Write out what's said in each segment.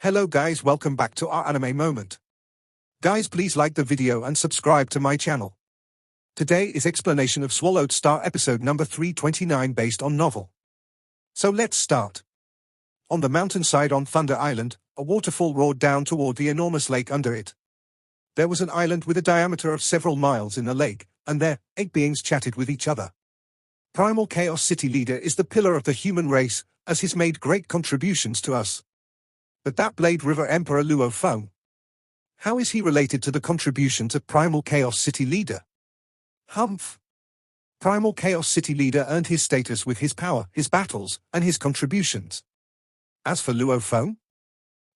Hello guys, welcome back to our anime moment. Guys, please like the video and subscribe to my channel. Today is explanation of Swallowed Star episode number 329 based on novel. So let's start. On the mountainside on Thunder Island, a waterfall roared down toward the enormous lake under it. There was an island with a diameter of several miles in the lake, and there, 8 beings chatted with each other. Primal Chaos City Leader is the pillar of the human race, as he's made great contributions to us. But that Blade River Emperor Luo Feng, how is he related to the contributions of Primal Chaos City Leader? Humph. Primal Chaos City Leader earned his status with his power, his battles, and his contributions. As for Luo Feng,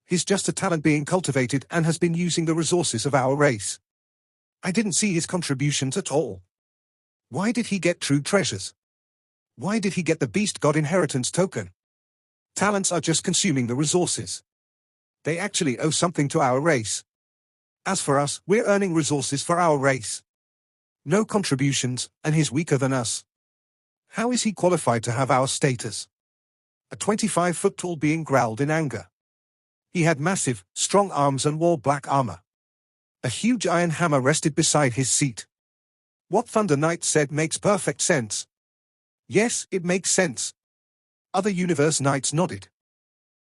he's just a talent being cultivated and has been using the resources of our race. I didn't see his contributions at all. Why did he get true treasures? Why did he get the Beast God Inheritance token? Talents are just consuming the resources. They actually owe something to our race. As for us, we're earning resources for our race. No contributions, and he's weaker than us. How is he qualified to have our status? A 25-foot-tall being growled in anger. He had massive, strong arms and wore black armor. A huge iron hammer rested beside his seat. What Thunder Knight said makes perfect sense. Yes, it makes sense. Other Universe Knights nodded.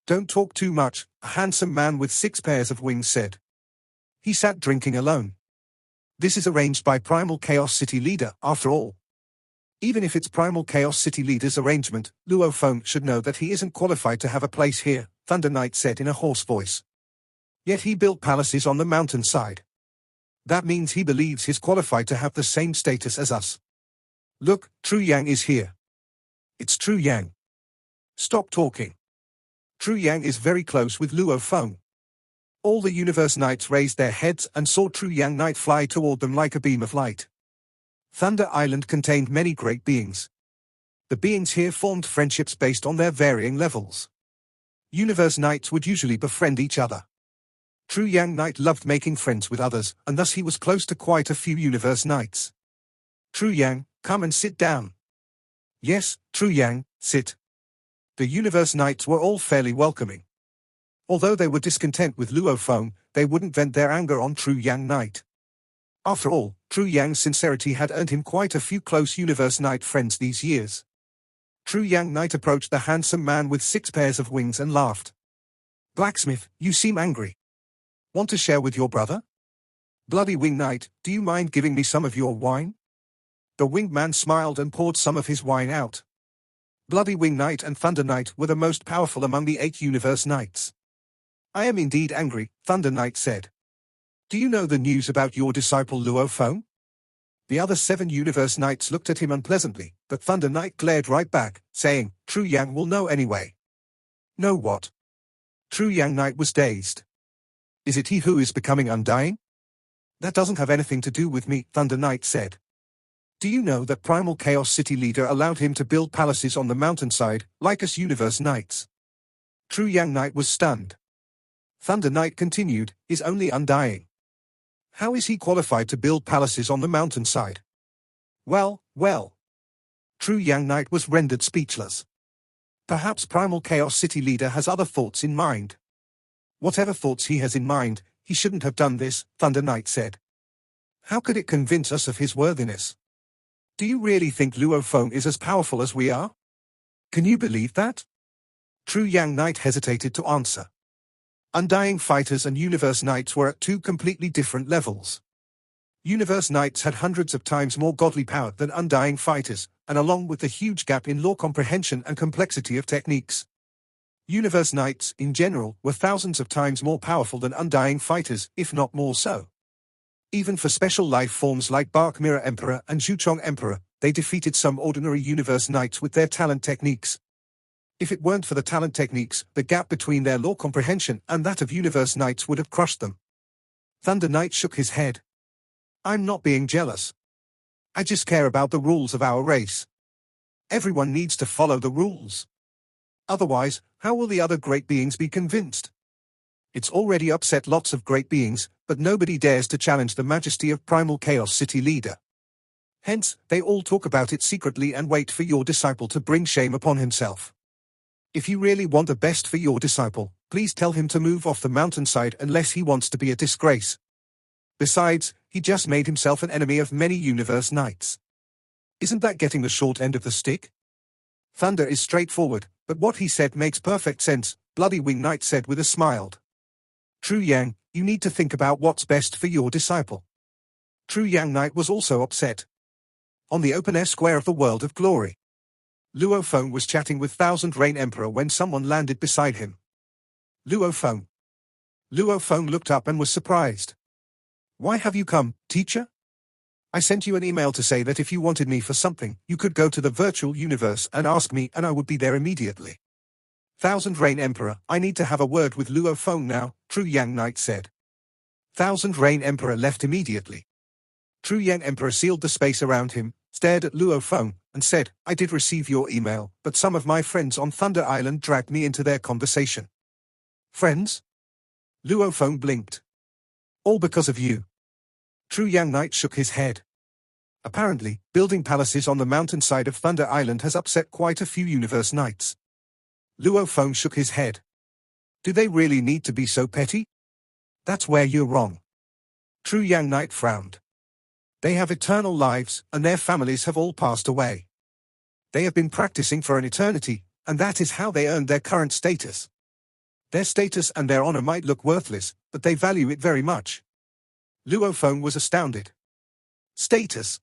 Don't talk too much, a handsome man with 6 pairs of wings said. He sat drinking alone. This is arranged by Primal Chaos City Leader, after all. Even if it's Primal Chaos City Leader's arrangement, Luo Feng should know that he isn't qualified to have a place here, Thunder Knight said in a hoarse voice. Yet he built palaces on the mountainside. That means he believes he's qualified to have the same status as us. Look, True Yang is here. It's True Yang. Stop talking. True Yang is very close with Luo Feng. All the Universe Knights raised their heads and saw True Yang Knight fly toward them like a beam of light. Thunder Island contained many great beings. The beings here formed friendships based on their varying levels. Universe Knights would usually befriend each other. True Yang Knight loved making friends with others, and thus he was close to quite a few Universe Knights. True Yang, come and sit down. Yes, True Yang, sit. The Universe Knights were all fairly welcoming. Although they were discontent with Luo Feng, they wouldn't vent their anger on True Yang Knight. After all, True Yang's sincerity had earned him quite a few close Universe Knight friends these years. True Yang Knight approached the handsome man with 6 pairs of wings and laughed. Blacksmith, you seem angry. Want to share with your brother? Bloody Wing Knight, do you mind giving me some of your wine? The winged man smiled and poured some of his wine out. Bloody Wing Knight and Thunder Knight were the most powerful among the 8 Universe Knights. I am indeed angry, Thunder Knight said. Do you know the news about your disciple Luo Feng? The other 7 Universe Knights looked at him unpleasantly, but Thunder Knight glared right back, saying, True Yang will know anyway. Know what? True Yang Knight was dazed. Is it he who is becoming undying? That doesn't have anything to do with me, Thunder Knight said. Do you know that Primal Chaos City Leader allowed him to build palaces on the mountainside, like us Universe Knights? True Yang Knight was stunned. Thunder Knight continued, is only undying. How is he qualified to build palaces on the mountainside? Well. True Yang Knight was rendered speechless. Perhaps Primal Chaos City Leader has other thoughts in mind. Whatever thoughts he has in mind, he shouldn't have done this, Thunder Knight said. How could it convince us of his worthiness? Do you really think Luo Feng is as powerful as we are? Can you believe that? True Yang Knight hesitated to answer. Undying Fighters and Universe Knights were at 2 completely different levels. Universe Knights had hundreds of times more godly power than Undying Fighters, and along with the huge gap in lore comprehension and complexity of techniques. Universe Knights, in general, were thousands of times more powerful than Undying Fighters, if not more so. Even for special life forms like Bark Mirror Emperor and Zhuchong Emperor, they defeated some ordinary Universe Knights with their talent techniques. If it weren't for the talent techniques, the gap between their lore comprehension and that of Universe Knights would have crushed them. Thunder Knight shook his head. I'm not being jealous. I just care about the rules of our race. Everyone needs to follow the rules. Otherwise, how will the other great beings be convinced? It's already upset lots of great beings, but nobody dares to challenge the majesty of Primal Chaos City Leader. Hence, they all talk about it secretly and wait for your disciple to bring shame upon himself. If you really want the best for your disciple, please tell him to move off the mountainside unless he wants to be a disgrace. Besides, he just made himself an enemy of many universe knights. Isn't that getting the short end of the stick? Thunder is straightforward, but what he said makes perfect sense, Bloody Wing Knight said with a smile. True Yang, you need to think about what's best for your disciple. True Yang Knight was also upset. On the open-air square of the World of Glory, Luo Feng was chatting with Thousand Rain Emperor when someone landed beside him. Luo Feng. Luo Feng looked up and was surprised. Why have you come, teacher? I sent you an email to say that if you wanted me for something, you could go to the virtual universe and ask me and I would be there immediately. Thousand Rain Emperor, I need to have a word with Luo Feng now, True Yang Knight said. Thousand Rain Emperor left immediately. True Yang Emperor sealed the space around him, stared at Luo Feng, and said, I did receive your email, but some of my friends on Thunder Island dragged me into their conversation. Friends? Luo Feng blinked. All because of you. True Yang Knight shook his head. Apparently, building palaces on the mountainside of Thunder Island has upset quite a few universe knights. Luo Feng shook his head. Do they really need to be so petty? That's where you're wrong. True Yang Knight frowned. They have eternal lives, and their families have all passed away. They have been practicing for an eternity, and that is how they earned their current status. Their status and their honor might look worthless, but they value it very much. Luo Feng was astounded. Status.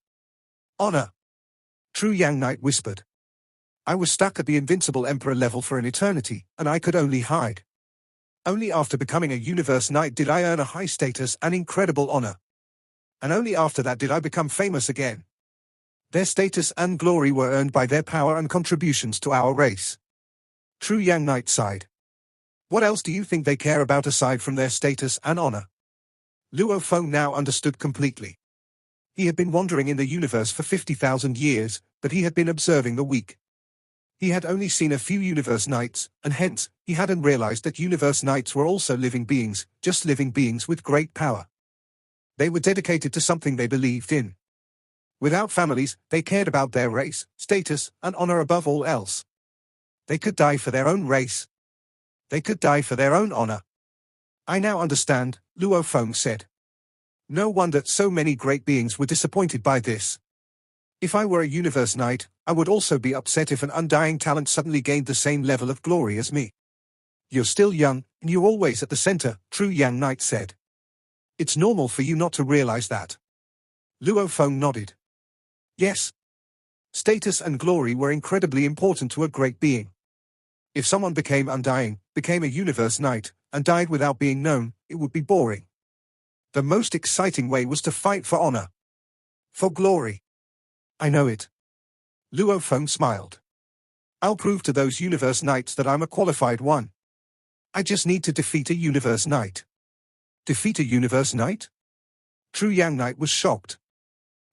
Honor. True Yang Knight whispered. I was stuck at the invincible emperor level for an eternity, and I could only hide. Only after becoming a universe knight did I earn a high status and incredible honor. And only after that did I become famous again. Their status and glory were earned by their power and contributions to our race. True Yang Knight sighed. What else do you think they care about aside from their status and honor? Luo Feng now understood completely. He had been wandering in the universe for 50,000 years, but he had been observing the weak. He had only seen a few universe knights, and hence, he hadn't realized that universe knights were also living beings, just living beings with great power. They were dedicated to something they believed in. Without families, they cared about their race, status, and honor above all else. They could die for their own race. They could die for their own honor. I now understand, Luo Feng said. No wonder so many great beings were disappointed by this. If I were a universe knight, I would also be upset if an undying talent suddenly gained the same level of glory as me. You're still young, and you're always at the center, True Yang Knight said. It's normal for you not to realize that. Luo Feng nodded. Yes. Status and glory were incredibly important to a great being. If someone became undying, became a universe knight, and died without being known, it would be boring. The most exciting way was to fight for honor. For glory. I know it. Luo Feng smiled. I'll prove to those universe knights that I'm a qualified one. I just need to defeat a universe knight. Defeat a universe knight? True Yang Knight was shocked.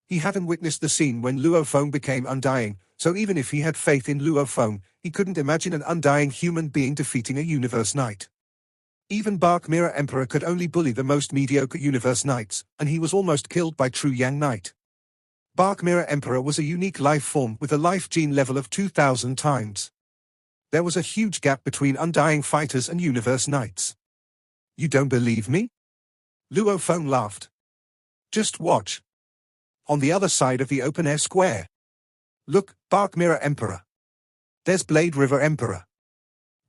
He hadn't witnessed the scene when Luo Feng became undying, so even if he had faith in Luo Feng, he couldn't imagine an undying human being defeating a universe knight. Even Bark Mirror Emperor could only bully the most mediocre universe knights, and he was almost killed by True Yang Knight. Bark Mirror Emperor was a unique life form with a life gene level of 2,000 times. There was a huge gap between undying fighters and universe knights. You don't believe me? Luo Feng laughed. Just watch. On the other side of the open-air square. Look, Bark Mirror Emperor. There's Blade River Emperor.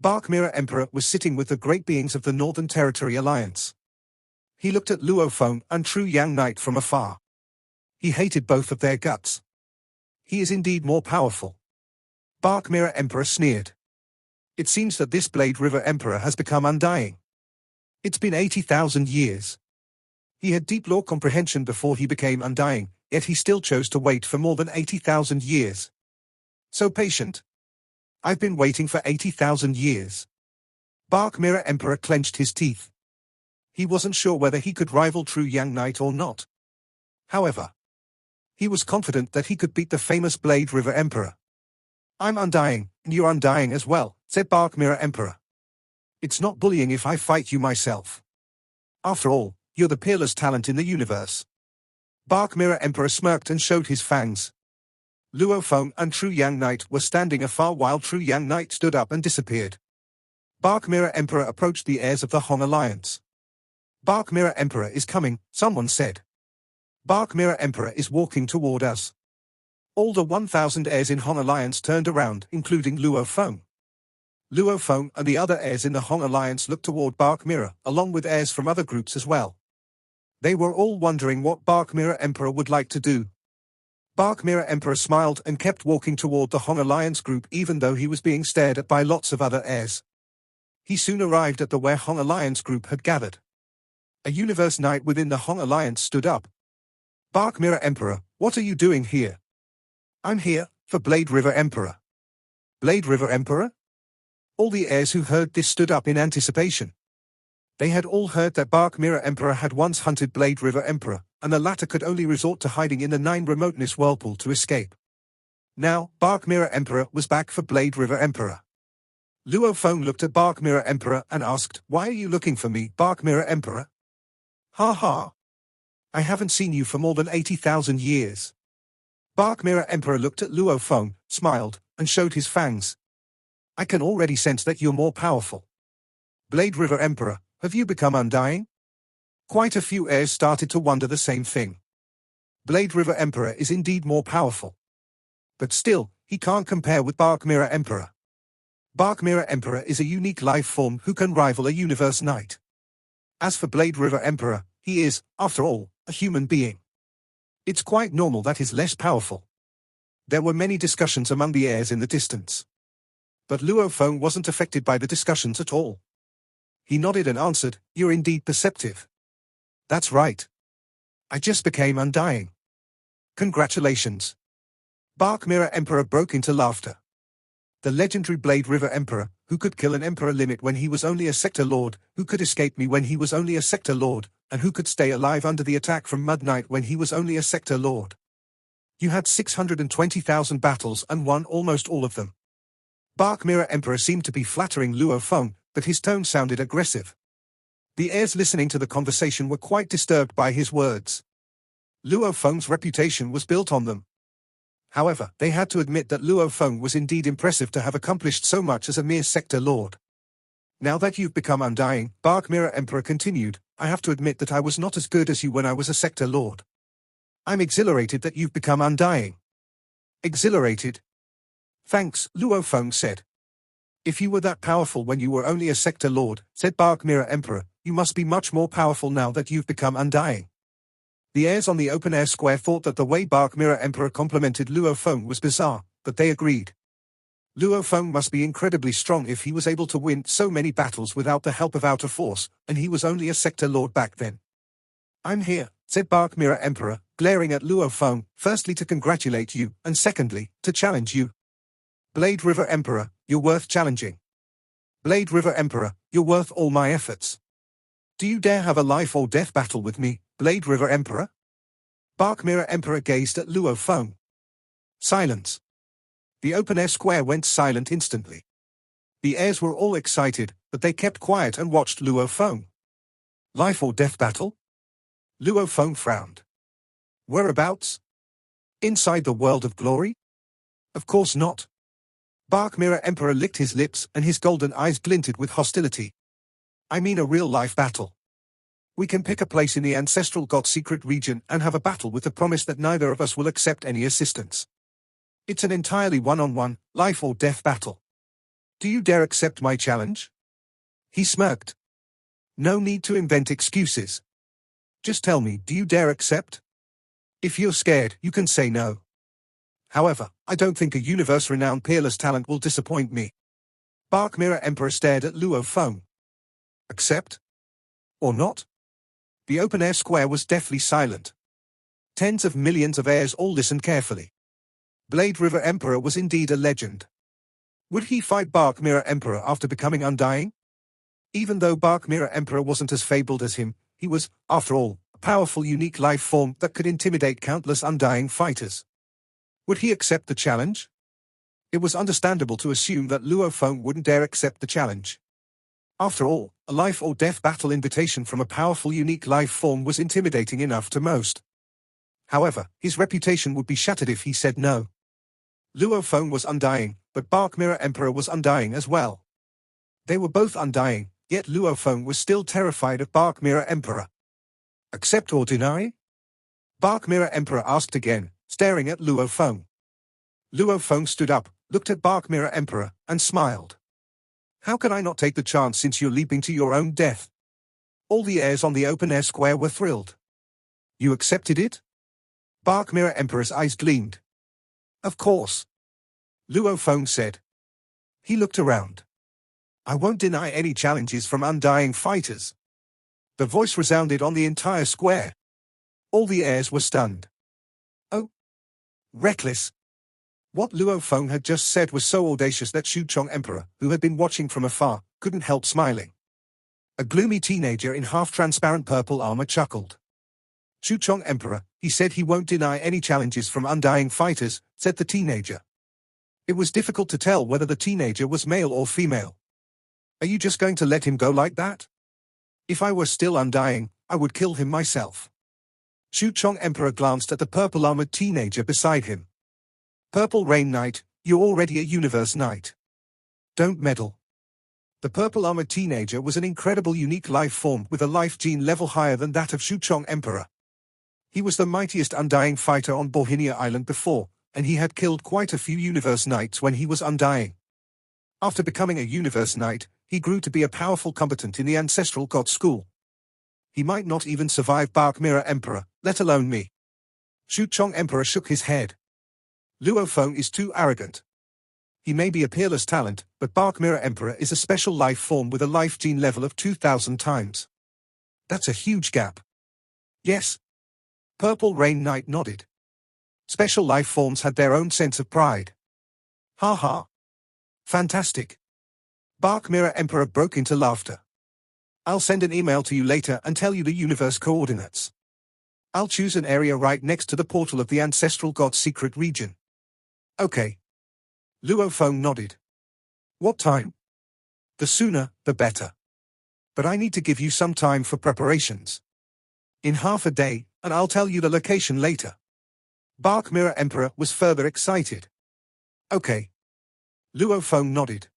Bark Mirror Emperor was sitting with the great beings of the Northern Territory Alliance. He looked at Luo Feng and True Yang Knight from afar. He hated both of their guts. He is indeed more powerful. Bark Mirror Emperor sneered. It seems that this Blade River Emperor has become undying. It's been 80,000 years. He had deep lore comprehension before he became undying, yet he still chose to wait for more than 80,000 years. So patient. I've been waiting for 80,000 years. Bark Mirror Emperor clenched his teeth. He wasn't sure whether he could rival True Yang Knight or not. However, he was confident that he could beat the famous Blade River Emperor. I'm undying, and you're undying as well, said Bark Mirror Emperor. It's not bullying if I fight you myself. After all, you're the peerless talent in the universe. Bark Mirror Emperor smirked and showed his fangs. Luo Feng and True Yang Knight were standing afar while True Yang Knight stood up and disappeared. Bark Mirror Emperor approached the heirs of the Hong Alliance. Bark Mirror Emperor is coming, someone said. Bark Mirror Emperor is walking toward us. All the 1,000 heirs in Hong Alliance turned around, including Luo Feng. Luo Feng and the other heirs in the Hong Alliance looked toward Bark Mirror, along with heirs from other groups as well. They were all wondering what Bark Mirror Emperor would like to do. Bark Mirror Emperor smiled and kept walking toward the Hong Alliance group even though he was being stared at by lots of other heirs. He soon arrived at the where Hong Alliance group had gathered. A universe knight within the Hong Alliance stood up. Bark Mirror Emperor, what are you doing here? I'm here, for Blade River Emperor. Blade River Emperor? All the heirs who heard this stood up in anticipation. They had all heard that Bark Mirror Emperor had once hunted Blade River Emperor, and the latter could only resort to hiding in the 9 remoteness whirlpool to escape. Now, Bark Mirror Emperor was back for Blade River Emperor. Luo Feng looked at Bark Mirror Emperor and asked, "Why are you looking for me, Bark Mirror Emperor?" "Ha ha. I haven't seen you for more than 80,000 years." Bark Mirror Emperor looked at Luo Feng, smiled, and showed his fangs. "I can already sense that you're more powerful. Blade River Emperor, have you become undying?" Quite a few heirs started to wonder the same thing. Blade River Emperor is indeed more powerful. But still, he can't compare with Bark Mirror Emperor. Bark Mirror Emperor is a unique life form who can rival a universe knight. As for Blade River Emperor, he is, after all, a human being. It's quite normal that he's less powerful. There were many discussions among the heirs in the distance. But Luo Feng wasn't affected by the discussions at all. He nodded and answered, "You're indeed perceptive." "That's right. I just became undying." "Congratulations." Bark Mirror Emperor broke into laughter. The legendary Blade River Emperor, who could kill an Emperor limit when he was only a Sector Lord, who could escape me when he was only a Sector Lord, and who could stay alive under the attack from Mud Knight when he was only a Sector Lord. You had 620,000 battles and won almost all of them. Bark Mirror Emperor seemed to be flattering Luo Feng, but his tone sounded aggressive. The heirs listening to the conversation were quite disturbed by his words. Luo Feng's reputation was built on them. However, they had to admit that Luo Feng was indeed impressive to have accomplished so much as a mere Sector Lord. "Now that you've become undying," Bark Mirror Emperor continued, "I have to admit that I was not as good as you when I was a Sector Lord. I'm exhilarated that you've become undying." "Exhilarated?" "Thanks," Luo Feng said. "If you were that powerful when you were only a Sector Lord," said Bark Mirror Emperor, "you must be much more powerful now that you've become undying." The heirs on the open-air square thought that the way Bark Mirror Emperor complimented Luo Feng was bizarre, but they agreed. Luo Feng must be incredibly strong if he was able to win so many battles without the help of outer force, and he was only a Sector Lord back then. "I'm here," said Bark Mirror Emperor, glaring at Luo Feng, "firstly to congratulate you, and secondly, to challenge you. Blade River Emperor, you're worth challenging. Blade River Emperor, you're worth all my efforts. Do you dare have a life or death battle with me, Blade River Emperor?" Bark Mirror Emperor gazed at Luo Feng. Silence. The open-air square went silent instantly. The heirs were all excited, but they kept quiet and watched Luo Feng. "Life or death battle?" Luo Feng frowned. "Whereabouts? Inside the world of glory? Of course not." Bark Mirror Emperor licked his lips and his golden eyes glinted with hostility. "I mean a real-life battle. We can pick a place in the ancestral God-secret region and have a battle with the promise that neither of us will accept any assistance. It's an entirely one-on-one, life-or-death battle. Do you dare accept my challenge?" He smirked. "No need to invent excuses. Just tell me, do you dare accept? If you're scared, you can say no. However, I don't think a universe-renowned peerless talent will disappoint me." Bark Mirror Emperor stared at Luo Feng. "Accept? Or not?" The open-air square was deathly silent. Tens of millions of heirs all listened carefully. Blade River Emperor was indeed a legend. Would he fight Bark Mirror Emperor after becoming undying? Even though Bark Mirror Emperor wasn't as fabled as him, he was, after all, a powerful unique life form that could intimidate countless undying fighters. Would he accept the challenge? It was understandable to assume that Luo Feng wouldn't dare accept the challenge. After all, a life-or-death battle invitation from a powerful unique life form was intimidating enough to most. However, his reputation would be shattered if he said no. Luo Feng was undying, but Bark Mirror Emperor was undying as well. They were both undying, yet Luo Feng was still terrified of Bark Mirror Emperor. Accept or deny? Bark Mirror Emperor asked again, staring at Luo Feng. Luo Feng stood up, looked at Bark Mirror Emperor, and smiled. How can I not take the chance since you're leaping to your own death? All the heirs on the open-air square were thrilled. You accepted it? Bark Mirror Emperor's eyes gleamed. Of course. Luo Feng said. He looked around. I won't deny any challenges from undying fighters. The voice resounded on the entire square. All the heirs were stunned. Oh. Reckless. What Luo Feng had just said was so audacious that Shu Chong Emperor, who had been watching from afar, couldn't help smiling. A gloomy teenager in half-transparent purple armor chuckled. Shu Chong Emperor, he said he won't deny any challenges from undying fighters, said the teenager. It was difficult to tell whether the teenager was male or female. Are you just going to let him go like that? If I were still undying, I would kill him myself. Shu Chong Emperor glanced at the purple-armored teenager beside him. Purple Rain Knight, you're already a universe knight. Don't meddle. The purple-armored teenager was an incredible unique life form with a life gene level higher than that of Shu Chong Emperor. He was the mightiest undying fighter on Bohinia Island before, and he had killed quite a few universe knights when he was undying. After becoming a universe knight, he grew to be a powerful combatant in the ancestral god school. He might not even survive Bark Mirror Emperor, let alone me. Shu Chong Emperor shook his head. Luo Feng is too arrogant. He may be a peerless talent, but Bark Mirror Emperor is a special life form with a life gene level of 2,000 times. That's a huge gap. Yes. Purple Rain Knight nodded. Special life forms had their own sense of pride. Ha ha. Fantastic. Bark Mirror Emperor broke into laughter. I'll send an email to you later and tell you the universe coordinates. I'll choose an area right next to the portal of the ancestral god's secret region. Okay. Luo Feng nodded. What time? The sooner, the better. But I need to give you some time for preparations. In half a day, and I'll tell you the location later. Bark Mirror Emperor was further excited. Okay. Luo Feng nodded.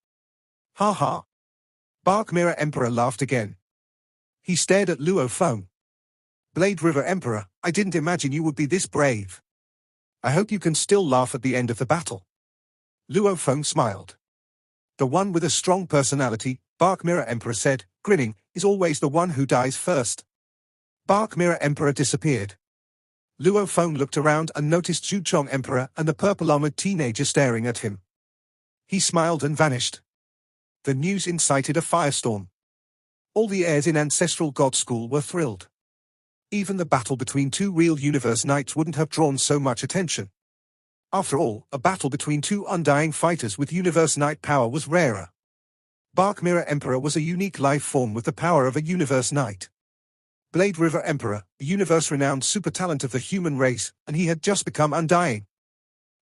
Ha ha. Bark Mirror Emperor laughed again. He stared at Luo Feng. Blade River Emperor, I didn't imagine you would be this brave. I hope you can still laugh at the end of the battle. Luo Feng smiled. The one with a strong personality, Bark Mirror Emperor said, grinning, is always the one who dies first. Bark Mirror Emperor disappeared. Luo Feng looked around and noticed Shu Chong Emperor and the purple-armored teenager staring at him. He smiled and vanished. The news incited a firestorm. All the heirs in Ancestral God School were thrilled. Even the battle between two real universe knights wouldn't have drawn so much attention. After all, a battle between two undying fighters with universe knight power was rarer. Bark Mirror Emperor was a unique life form with the power of a universe knight. Blade River Emperor, a universe-renowned super talent of the human race, and he had just become undying.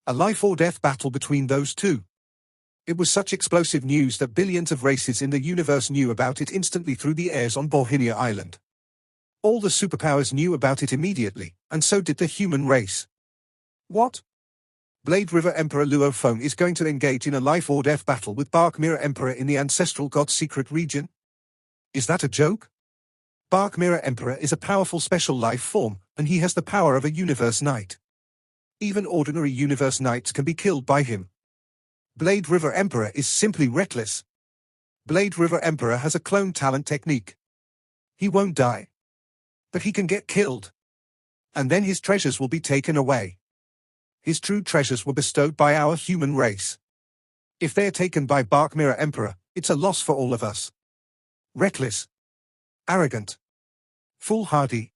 A life-or-death battle between those two. It was such explosive news that billions of races in the universe knew about it instantly through the airs on Bohinia Island. All the superpowers knew about it immediately, and so did the human race. What? Blade River Emperor Luo Feng is going to engage in a life-or-death battle with Bark Mirror Emperor in the ancestral god's secret region? Is that a joke? Bark Mirror Emperor is a powerful special life form, and he has the power of a universe knight. Even ordinary universe knights can be killed by him. Blade River Emperor is simply reckless. Blade River Emperor has a clone talent technique. He won't die. But he can get killed. And then his treasures will be taken away. His true treasures were bestowed by our human race. If they are taken by Bark Mirror Emperor, it's a loss for all of us. Reckless. Arrogant. Foolhardy.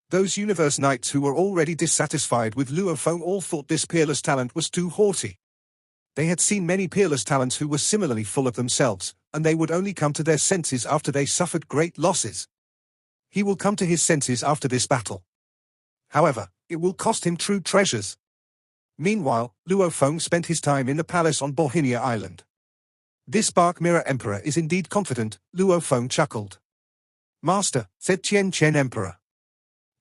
Those universe knights who were already dissatisfied with Luo Feng all thought this peerless talent was too haughty. They had seen many peerless talents who were similarly full of themselves, and they would only come to their senses after they suffered great losses. He will come to his senses after this battle. However, it will cost him true treasures. Meanwhile, Luo Feng spent his time in the palace on Bohinia Island. This Bark Mirror Emperor is indeed confident, Luo Feng chuckled. Master, said Chen Chen Emperor.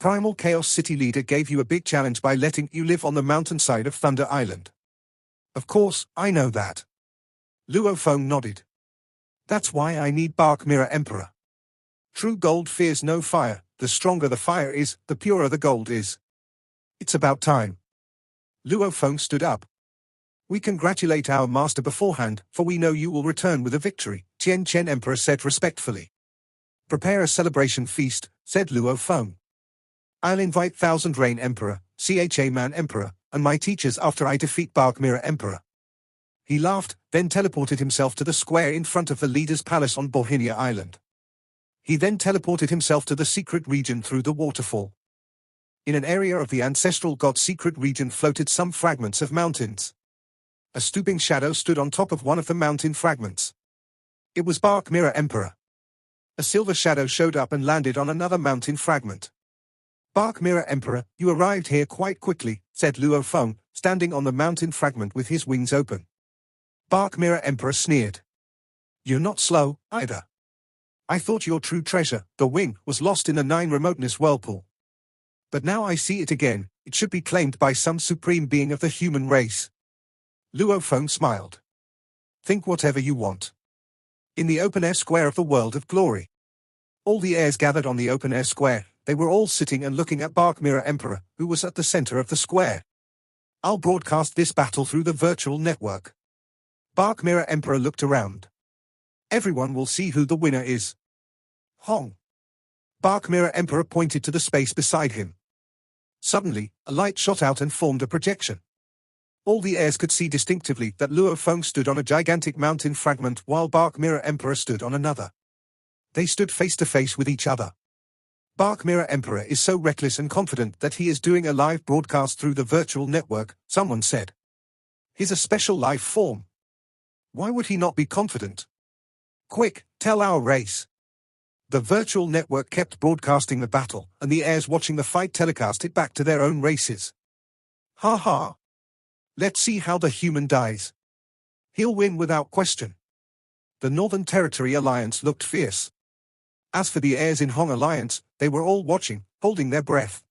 Primal Chaos City leader gave you a big challenge by letting you live on the mountainside of Thunder Island. Of course, I know that. Luo Feng nodded. That's why I need Bark Mirror Emperor. True gold fears no fire. The stronger the fire is, the purer the gold is. It's about time. Luo Feng stood up. We congratulate our master beforehand, for we know you will return with a victory, Tian Chen Emperor said respectfully. Prepare a celebration feast, said Luo Feng. I'll invite Thousand Rain Emperor, Cha Man Emperor, and my teachers after I defeat Bark Mirror Emperor. He laughed, then teleported himself to the square in front of the leader's palace on Bohinia Island. He then teleported himself to the secret region through the waterfall. In an area of the ancestral god's secret region floated some fragments of mountains. A stooping shadow stood on top of one of the mountain fragments. It was Bark Mirror Emperor. A silver shadow showed up and landed on another mountain fragment. Bark Mirror Emperor, you arrived here quite quickly, said Luo Feng, standing on the mountain fragment with his wings open. Bark Mirror Emperor sneered. You're not slow, either. I thought your true treasure, the wing, was lost in the 9 remoteness whirlpool. But now I see it again. It should be claimed by some supreme being of the human race. Luo Feng smiled. Think whatever you want. In the open-air square of the world of glory. All the heirs gathered on the open-air square. They were all sitting and looking at Bark Mirror Emperor, who was at the center of the square. I'll broadcast this battle through the virtual network. Bark Mirror Emperor looked around. Everyone will see who the winner is. Hong. Bark Mirror Emperor pointed to the space beside him. Suddenly, a light shot out and formed a projection. All the heirs could see distinctively that Luo Feng stood on a gigantic mountain fragment while Bark Mirror Emperor stood on another. They stood face to face with each other. Bark Mirror Emperor is so reckless and confident that he is doing a live broadcast through the virtual network, someone said. He's a special life form. Why would he not be confident? Quick, tell our race. The virtual network kept broadcasting the battle, and the heirs watching the fight telecast it back to their own races. Ha ha. Let's see how the human dies. He'll win without question. The Northern Territory Alliance looked fierce. As for the heirs in Hong Alliance, they were all watching, holding their breath.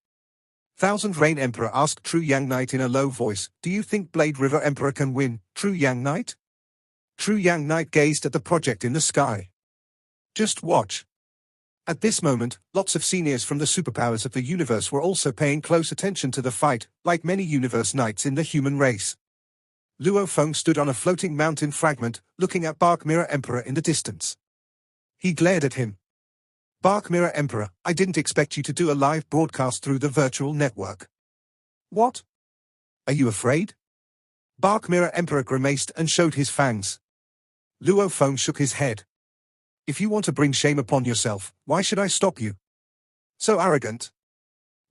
Thousand Rain Emperor asked True Yang Knight in a low voice, do you think Blade River Emperor can win, True Yang Knight? True Yang Knight gazed at the project in the sky. Just watch. At this moment, lots of seniors from the superpowers of the universe were also paying close attention to the fight, like many universe knights in the human race. Luo Feng stood on a floating mountain fragment, looking at Bark Mirror Emperor in the distance. He glared at him. Bark Mirror Emperor, I didn't expect you to do a live broadcast through the virtual network. What? Are you afraid? Bark Mirror Emperor grimaced and showed his fangs. Luo Feng shook his head. If you want to bring shame upon yourself, why should I stop you? So arrogant.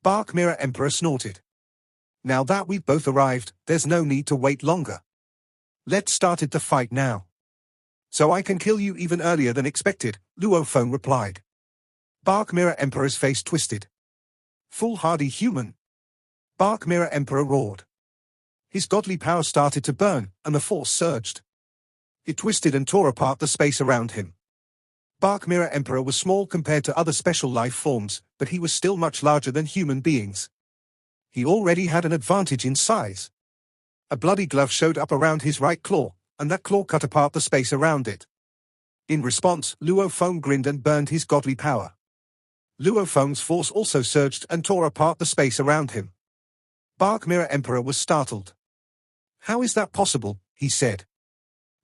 Bark Mirror Emperor snorted. Now that we've both arrived, there's no need to wait longer. Let's start the fight now. So I can kill you even earlier than expected, Luo Feng replied. Bark Mirror Emperor's face twisted. Foolhardy human. Bark Mirror Emperor roared. His godly power started to burn, and the force surged. It twisted and tore apart the space around him. Bark Mirror Emperor was small compared to other special life forms, but he was still much larger than human beings. He already had an advantage in size. A bloody glove showed up around his right claw, and that claw cut apart the space around it. In response, Luo Feng grinned and burned his godly power. Luo Feng's force also surged and tore apart the space around him. Bark Mirror Emperor was startled. How is that possible? He said.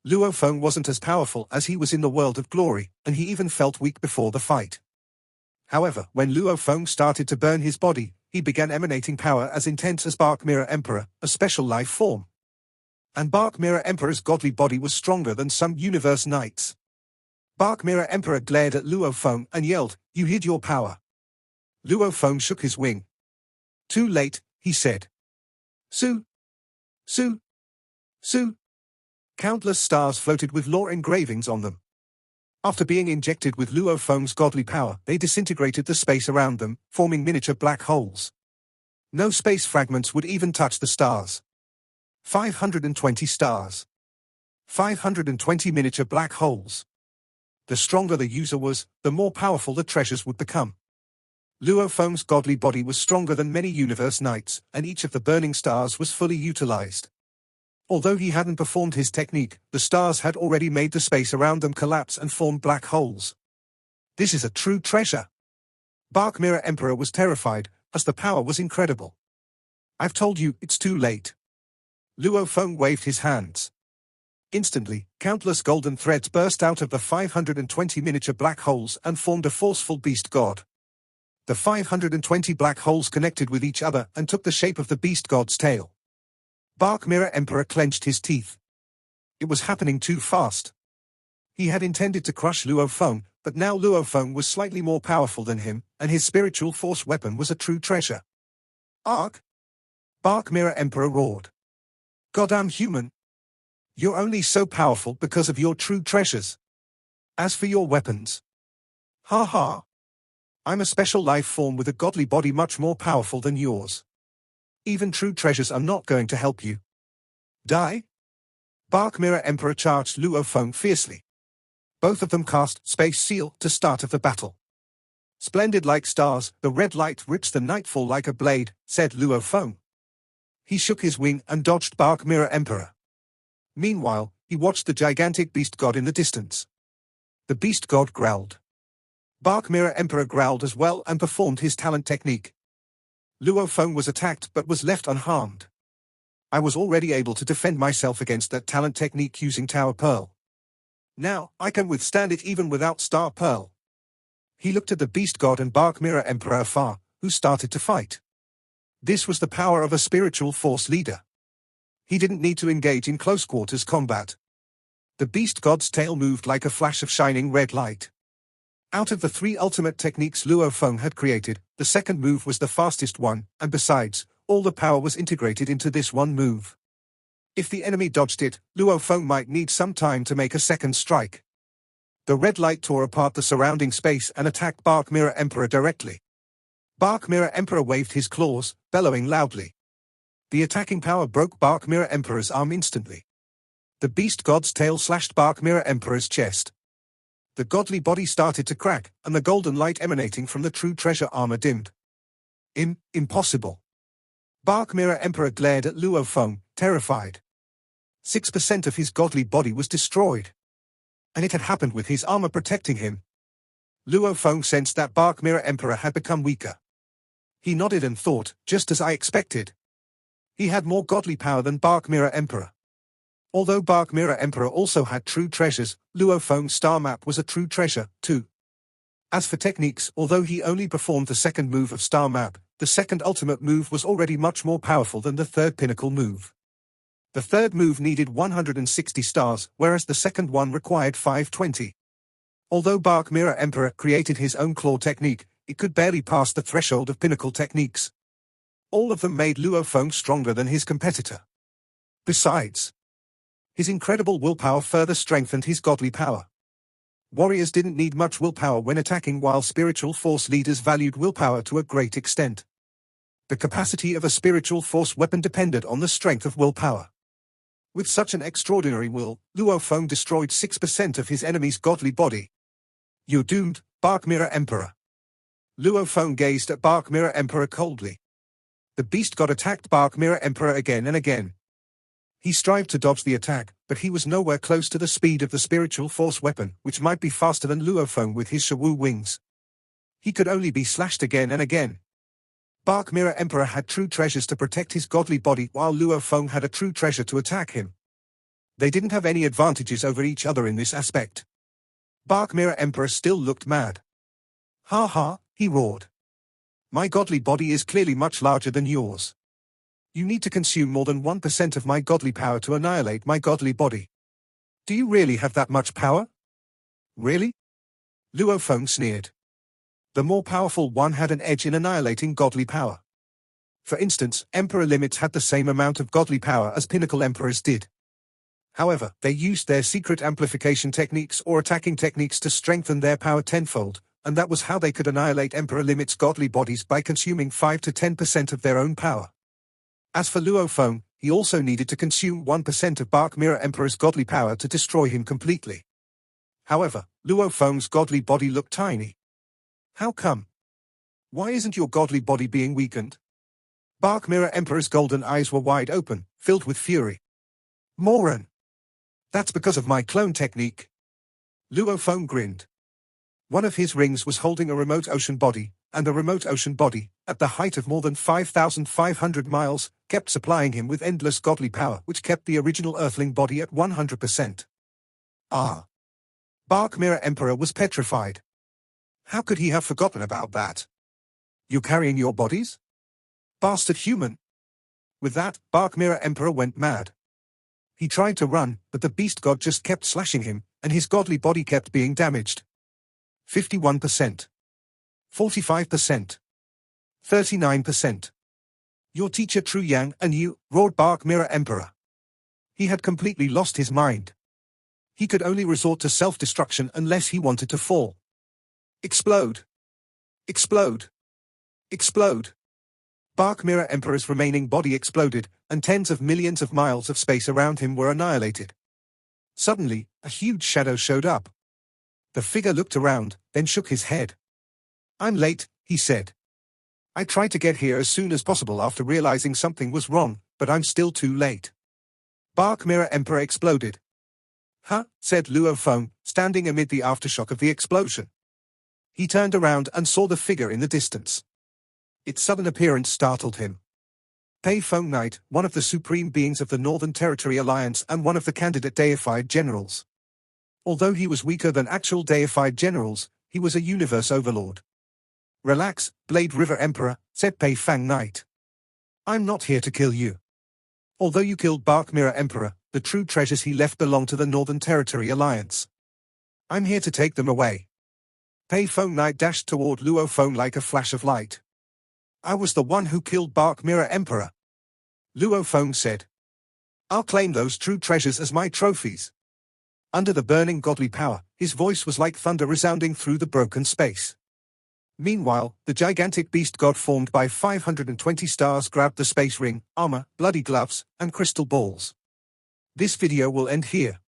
Luo Feng wasn't as powerful as he was in the world of glory, and he even felt weak before the fight. However, when Luo Feng started to burn his body, he began emanating power as intense as Bark Mirror Emperor, a special life form. And Bark Mirror Emperor's godly body was stronger than some universe knights. Bark Mirror Emperor glared at Luo Feng and yelled, "You hid your power." Luo Feng shook his wing. Too late, he said. Su! Su! Su! Countless stars floated with lore engravings on them. After being injected with Luo Feng's godly power, they disintegrated the space around them, forming miniature black holes. No space fragments would even touch the stars. 520 stars. 520 miniature black holes. The stronger the user was, the more powerful the treasures would become. Luo Feng's godly body was stronger than many universe knights, and each of the burning stars was fully utilized. Although he hadn't performed his technique, the stars had already made the space around them collapse and form black holes. This is a true treasure. Bark Mirror Emperor was terrified, as the power was incredible. I've told you, it's too late. Luo Feng waved his hands. Instantly, countless golden threads burst out of the 520 miniature black holes and formed a forceful beast god. The 520 black holes connected with each other and took the shape of the beast god's tail. Bark Mirror Emperor clenched his teeth. It was happening too fast. He had intended to crush Luo Feng, but now Luo Feng was slightly more powerful than him, and his spiritual force weapon was a true treasure. Ark! Bark Mirror Emperor roared. Goddamn human! You're only so powerful because of your true treasures. As for your weapons, ha ha! I'm a special life form with a godly body much more powerful than yours. Even true treasures are not going to help you. Die? Bark Mirror Emperor charged Luo Feng fiercely. Both of them cast Space Seal to start of the battle. Splendid like stars, the red light rips the nightfall like a blade, said Luo Feng. He shook his wing and dodged Bark Mirror Emperor. Meanwhile, he watched the gigantic beast god in the distance. The beast god growled. Bark Mirror Emperor growled as well and performed his talent technique. Luo Feng was attacked but was left unharmed. I was already able to defend myself against that talent technique using Tower Pearl. Now, I can withstand it even without Star Pearl. He looked at the beast god and Bark Mirror Emperor afar, who started to fight. This was the power of a spiritual force leader. He didn't need to engage in close quarters combat. The beast god's tail moved like a flash of shining red light. Out of the 3 ultimate techniques Luo Feng had created, the second move was the fastest one, and besides, all the power was integrated into this one move. If the enemy dodged it, Luo Feng might need some time to make a second strike. The red light tore apart the surrounding space and attacked Bark Mirror Emperor directly. Bark Mirror Emperor waved his claws, bellowing loudly. The attacking power broke Bark Mirror Emperor's arm instantly. The beast god's tail slashed Bark Mirror Emperor's chest. The godly body started to crack, and the golden light emanating from the true treasure armor dimmed. Impossible. Bark Mirror Emperor glared at Luo Feng, terrified. 6% of his godly body was destroyed. And it had happened with his armor protecting him. Luo Feng sensed that Bark Mirror Emperor had become weaker. He nodded and thought, just as I expected. He had more godly power than Bark Mirror Emperor. Although Bark Mirror Emperor also had true treasures, Luo Feng's star map was a true treasure, too. As for techniques, although he only performed the second move of star map, the second ultimate move was already much more powerful than the third pinnacle move. The third move needed 160 stars, whereas the second one required 520. Although Bark Mirror Emperor created his own claw technique, it could barely pass the threshold of pinnacle techniques. All of them made Luo Feng stronger than his competitor. Besides, his incredible willpower further strengthened his godly power. Warriors didn't need much willpower when attacking, while spiritual force leaders valued willpower to a great extent. The capacity of a spiritual force weapon depended on the strength of willpower. With such an extraordinary will, Luo Feng destroyed 6% of his enemy's godly body. You're doomed, Bark Mirror Emperor. Luo Feng gazed at Bark Mirror Emperor coldly. The beast god attacked Bark Mirror Emperor again and again. He strived to dodge the attack, but he was nowhere close to the speed of the spiritual force weapon, which might be faster than Luo Feng with his Shawu wings. He could only be slashed again and again. Bark Mirror Emperor had true treasures to protect his godly body, while Luo Feng had a true treasure to attack him. They didn't have any advantages over each other in this aspect. Bark Mirror Emperor still looked mad. Ha ha, he roared. My godly body is clearly much larger than yours. You need to consume more than 1% of my godly power to annihilate my godly body. Do you really have that much power? Really? Luo Feng sneered. The more powerful one had an edge in annihilating godly power. For instance, Emperor Limits had the same amount of godly power as Pinnacle Emperors did. However, they used their secret amplification techniques or attacking techniques to strengthen their power tenfold, and that was how they could annihilate Emperor Limit's godly bodies by consuming 5 to 10% of their own power. As for Luo Feng, he also needed to consume 1% of Bark Mirror Emperor's godly power to destroy him completely. However, Luo Feng's godly body looked tiny. How come? Why isn't your godly body being weakened? Bark Mirror Emperor's golden eyes were wide open, filled with fury. Moron. That's because of my clone technique. Luo Feng grinned. One of his rings was holding a remote ocean body, and the remote ocean body, at the height of more than 5,500 miles, kept supplying him with endless godly power which kept the original Earthling body at 100%. Ah. Bark Mirror Emperor was petrified. How could he have forgotten about that? You carrying your bodies? Bastard human. With that, Bark Mirror Emperor went mad. He tried to run, but the beast god just kept slashing him, and his godly body kept being damaged. 51%. 45%. 39%. Your teacher Tru Yang and you, roared Bark Mirror Emperor. He had completely lost his mind. He could only resort to self-destruction unless he wanted to fall. Explode. Explode. Explode. Bark Mirror Emperor's remaining body exploded, and tens of millions of miles of space around him were annihilated. Suddenly, a huge shadow showed up. The figure looked around, then shook his head. I'm late, he said. I tried to get here as soon as possible after realizing something was wrong, but I'm still too late. Bark Mirror Emperor exploded. Huh, said Luo Feng, standing amid the aftershock of the explosion. He turned around and saw the figure in the distance. Its sudden appearance startled him. Pei Feng Knight, one of the supreme beings of the Northern Territory Alliance and one of the candidate deified generals. Although he was weaker than actual deified generals, he was a universe overlord. Relax, Blade River Emperor, said Pei Feng Knight. I'm not here to kill you. Although you killed Bark Mirror Emperor, the true treasures he left belong to the Northern Territory Alliance. I'm here to take them away. Pei Feng Knight dashed toward Luo Feng like a flash of light. I was the one who killed Bark Mirror Emperor. Luo Feng said. I'll claim those true treasures as my trophies. Under the burning godly power, his voice was like thunder resounding through the broken space. Meanwhile, the gigantic beast god formed by 520 stars grabbed the space ring, armor, bloody gloves, and crystal balls. This video will end here.